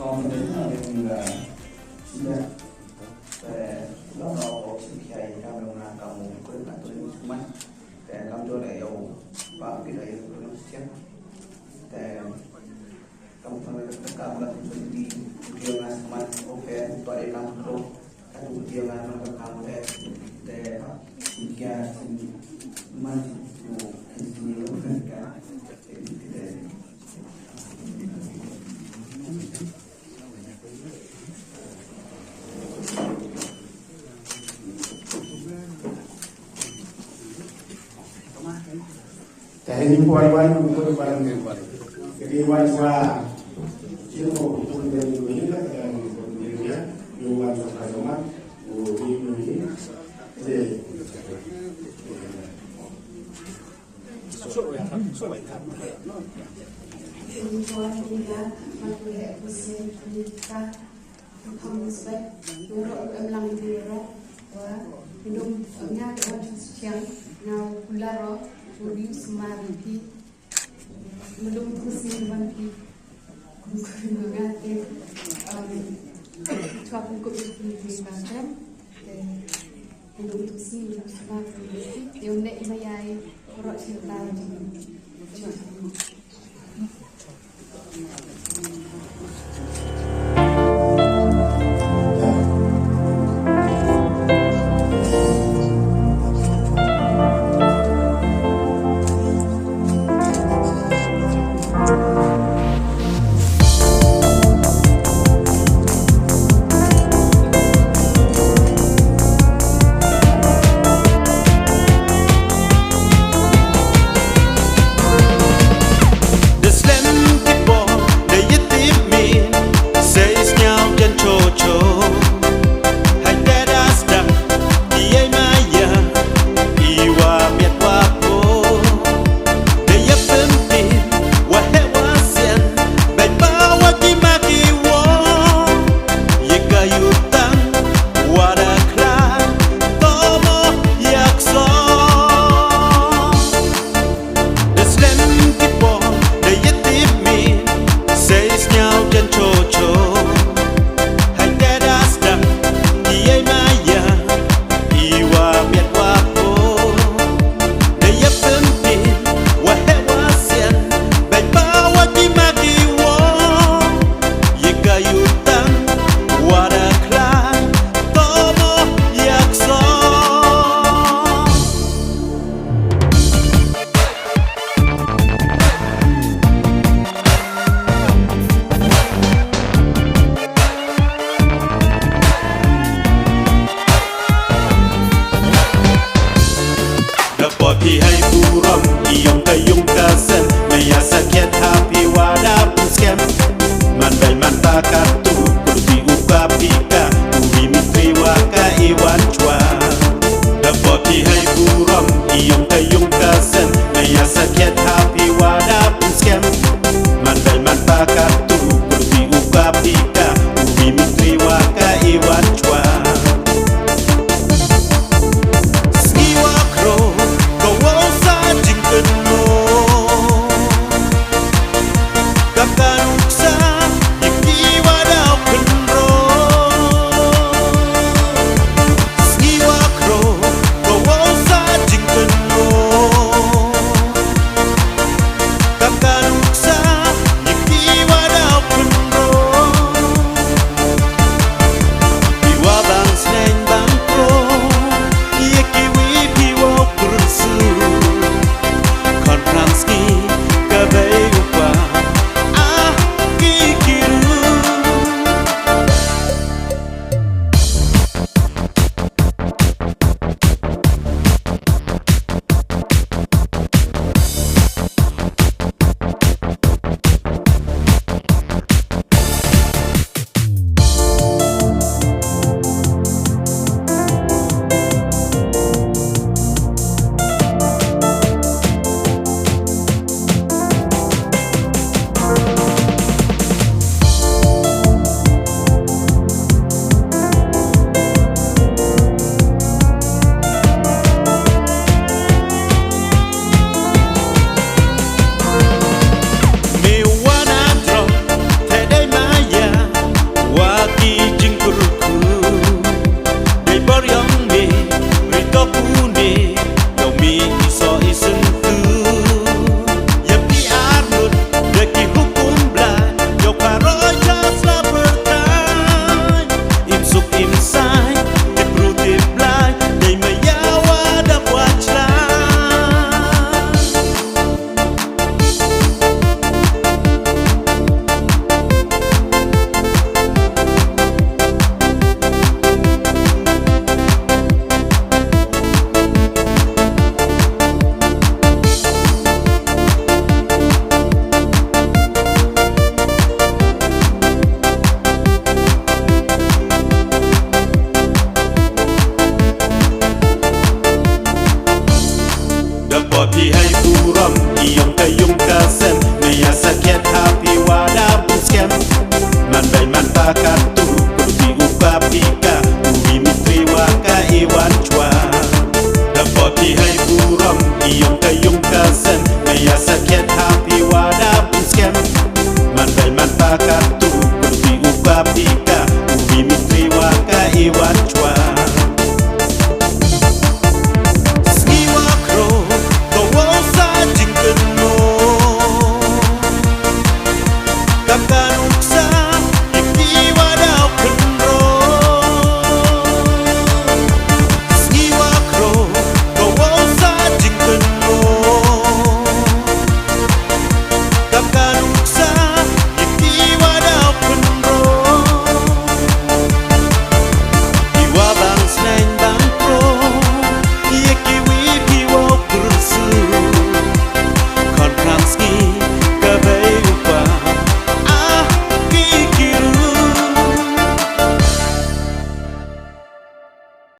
pemerintah yang sudah lo nó sự khai trong đồng nào cầu một cái là tôi muốn mấtแต่คำตัวไหนเอาปากที่ไหนก็ต้องเช็คแต่คำตัวไหนก็กำลังเป็นดีเกี่ยวกับมันโอเคตัวเองทำครบถ้าดูเกี่ยวกับมันก็ทำแต่สิ่งแก่สิ่งมันอยู่ที่นี่ก็เป็นการที่ได้แต่ini poin-poin untuk barang jadi wajah ilmu pun dari ini kan yang dirinya luar sama di ini jadi Tujuan kita melihat usia pendidikan untuk sebab dorong emlang dirok wah minum nya dewan siang now kularo Uri semariti belum kusin banti mengate cuaca cukup tinggi macam belum kusin semariti yang nak mayai orang cerita Dapat hai buram iyong kayong kasen Maya sakit happy wada pun scam Man bay man takat